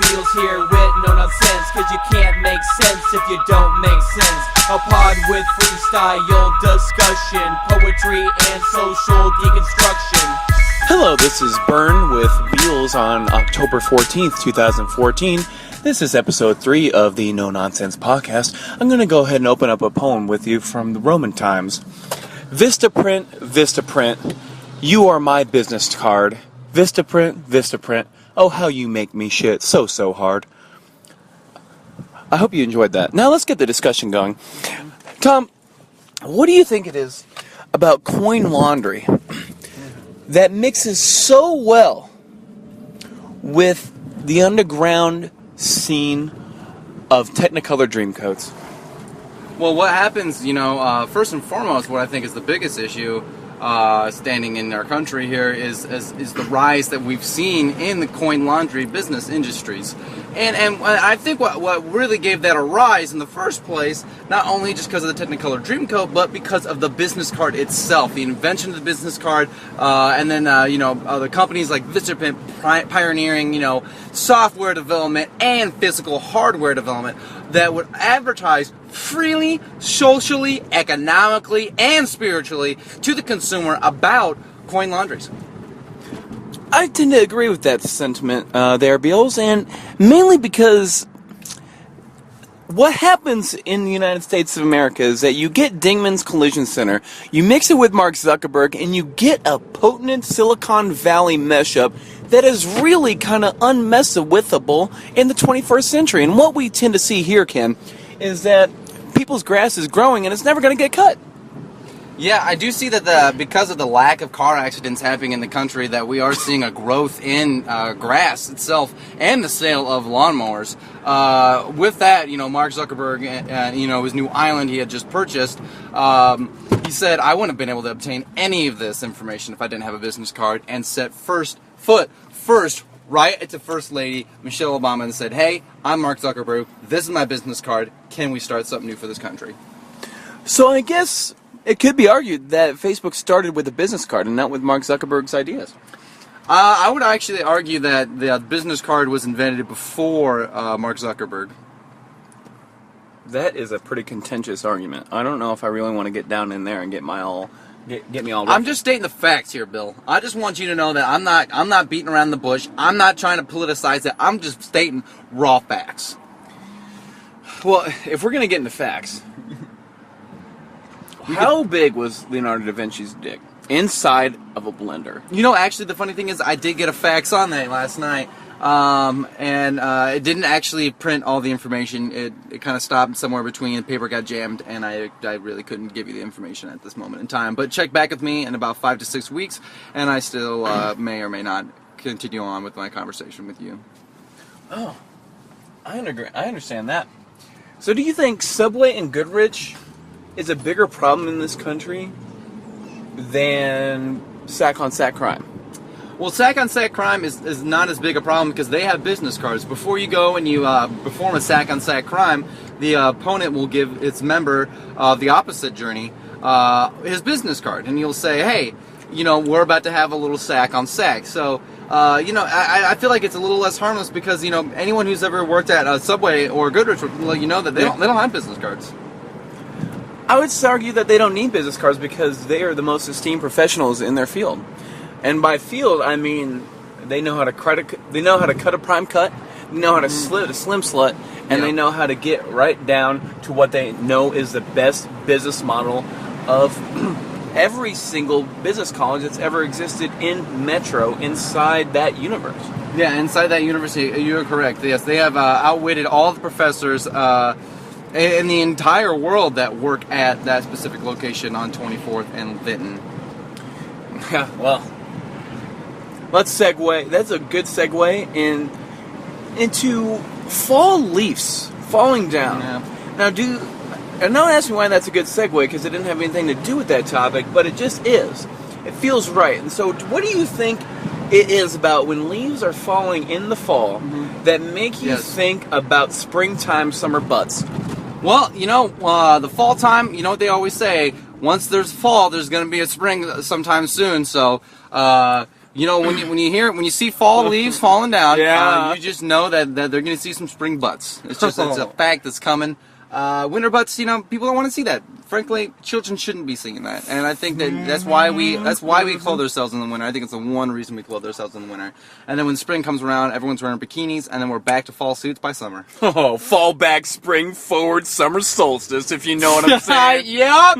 Beals here with no nonsense, cause you can't make sense if you don't make sense. A pod with freestyle discussion, poetry and social deconstruction. Hello, this is Byrne with Beals on October 14th, 2014. This is episode 3 of the No Nonsense podcast. I'm going to go ahead and open up a poem with you from the Roman times. Vistaprint, Vistaprint, you are my business card. Vistaprint, Vistaprint, oh how you make me shit so hard. I hope you enjoyed that. Now let's get the discussion going. Tom, what do you think it is about coin laundry that mixes so well with the underground scene of Technicolor Dreamcoats? Well, what happens, first and foremost, what I think is the biggest issue standing in our country here is the rise that we've seen in the coin laundry business industries. And I think what really gave that a rise in the first place, not only just because of the Technicolor Dreamcoat, but because of the business card itself, the invention of the business card, and then, the companies like Vistaprint pioneering, software development and physical hardware development that would advertise freely, socially, economically, and spiritually to the consumer about coin laundries. I tend to agree with that sentiment there, Beals, and mainly because what happens in the United States of America is that you get Dingman's Collision Center, you mix it with Mark Zuckerberg, and you get a potent Silicon Valley mashup that is really kind of unmessable in the 21st century. And what we tend to see here, Ken, is that people's grass is growing and it's never going to get cut. Yeah, I do see that because of the lack of car accidents happening in the country, that we are seeing a growth in grass itself and the sale of lawnmowers. With that, Mark Zuckerberg, his new island he had just purchased, he said, I wouldn't have been able to obtain any of this information if I didn't have a business card, and set first right to First Lady Michelle Obama and said, hey, I'm Mark Zuckerberg, this is my business card, can we start something new for this country? So I guess it could be argued that Facebook started with a business card and not with Mark Zuckerberg's ideas. I would actually argue that the business card was invented before Mark Zuckerberg. That is a pretty contentious argument. I don't know if I really want to get down in there and get me all. I'm just stating the facts here, Bill. I just want you to know that I'm not beating around the bush. I'm not trying to politicize it. I'm just stating raw facts. Well, if we're gonna get into facts. How big was Leonardo da Vinci's dick? Inside of a blender. Actually, the funny thing is, I did get a fax on that last night, and it didn't actually print all the information. It kind of stopped somewhere between, the paper got jammed, and I really couldn't give you the information at this moment in time. But check back with me in about 5 to 6 weeks, and I still may or may not continue on with my conversation with you. Oh, I understand that. So do you think Subway and Goodrich is a bigger problem in this country than sack-on-sack crime? Well, sack-on-sack crime is not as big a problem because they have business cards. Before you go and you perform a sack-on-sack crime, the opponent will give its member of the opposite journey his business card. And you'll say, hey, we're about to have a little sack-on-sack. So, I feel like it's a little less harmless because, anyone who's ever worked at Subway or Goodrich will let you know that they don't have business cards. I would argue that they don't need business cards because they are the most esteemed professionals in their field. And by field, I mean they know how to cut a prime cut, they know how to slit a slim slut, and they know how to get right down to what they know is the best business model of every single business college that's ever existed in Metro inside that universe. Yeah, inside that university, you're correct. Yes, they have outwitted all the professors in the entire world that work at that specific location on 24th and Vinton. Yeah, well, let's segue. That's a good segue into fall leaves falling down. Yeah. Now, and don't ask me why that's a good segue because it didn't have anything to do with that topic, but it just is. It feels right. And so, what do you think it is about when leaves are falling in the fall that make you think about springtime summer butts? Well, the fall time, what they always say, once there's fall, there's going to be a spring sometime soon. So You know, when you see fall leaves falling down, Yeah. you just know that they're going to see some spring butts. It's a fact that's coming. Winter butts, you know, people don't want to see that. Frankly, children shouldn't be seeing that, and I think that's why we clothe ourselves in the winter. I think it's the one reason we clothe ourselves in the winter. And then when spring comes around, everyone's wearing bikinis, and then we're back to fall suits by summer. Oh, fall back, spring forward, summer solstice, if you know what I'm saying. Yep.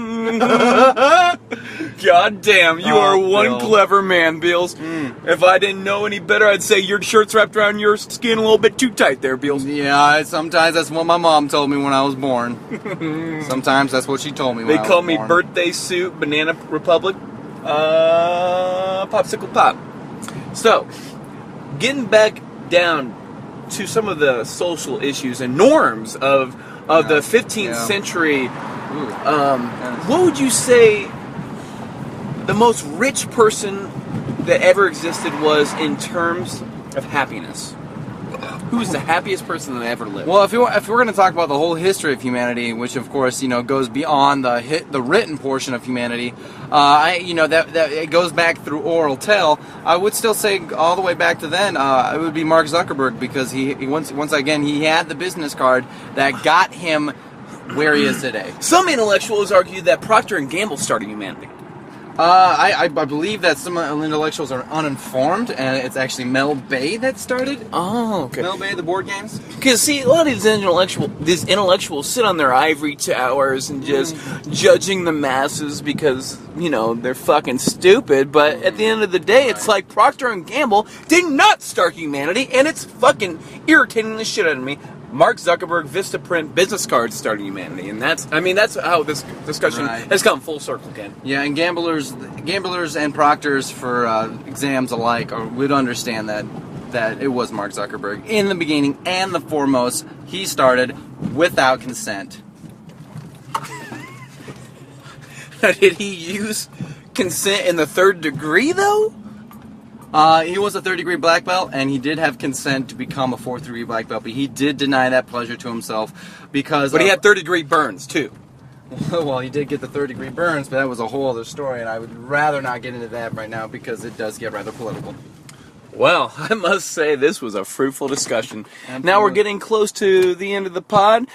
God damn, you are one Bill. clever man, Beals. If I didn't know any better, I'd say your shirt's wrapped around your skin a little bit too tight there, Beals. Yeah, sometimes that's what my mom told me when I was born. Sometimes that's what she told me when They I was call me born. Birthday Suit, Banana Republic, Popsicle Pop. So, getting back down to some of the social issues and norms of the 15th century, what would you say the most rich person that ever existed was in terms of happiness? Who was the happiest person that ever lived? Well, if we're going to talk about the whole history of humanity, which of course goes beyond the written portion of humanity, that it goes back through oral tale. I would still say all the way back to then, it would be Mark Zuckerberg, because he once again he had the business card that got him where he is today. Some intellectuals argue that Proctor Gamble started humanity. I believe that some intellectuals are uninformed, and it's actually Mel Bay that started. Oh, okay. Mel Bay, the board games. Because, see, a lot of these intellectuals sit on their ivory towers and just judging the masses because, they're fucking stupid. But at the end of the day, it's like Procter & Gamble did not start humanity, and it's fucking irritating the shit out of me. Mark Zuckerberg, Vistaprint, business cards started humanity, and that's how this discussion has come full circle, Ken. Yeah, and gamblers and proctors for exams alike would understand that it was Mark Zuckerberg in the beginning and the foremost. He started without consent. Did he use consent in the third degree, though? He was a third-degree black belt, and he did have consent to become a fourth-degree black belt, but he did deny that pleasure to himself because... But he had third-degree burns, too. Well, he did get the third-degree burns, but that was a whole other story, and I would rather not get into that right now because it does get rather political. Well, I must say this was a fruitful discussion. Absolutely. Now we're getting close to the end of the pod.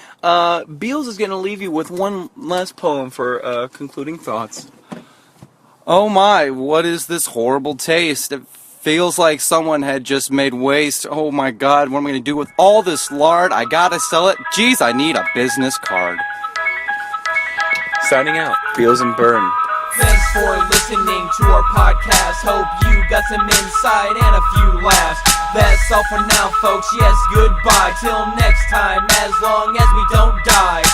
Beals is going to leave you with one last poem for concluding thoughts. Oh my, what is this horrible taste? It feels like someone had just made waste. Oh my god, what am I going to do with all this lard? I gotta sell it. Geez, I need a business card. Signing out, Beals and Byrne. Thanks for listening to our podcast. Hope you got some insight and a few laughs. That's all for now, folks. Yes, goodbye. Till next time, as long as we don't die.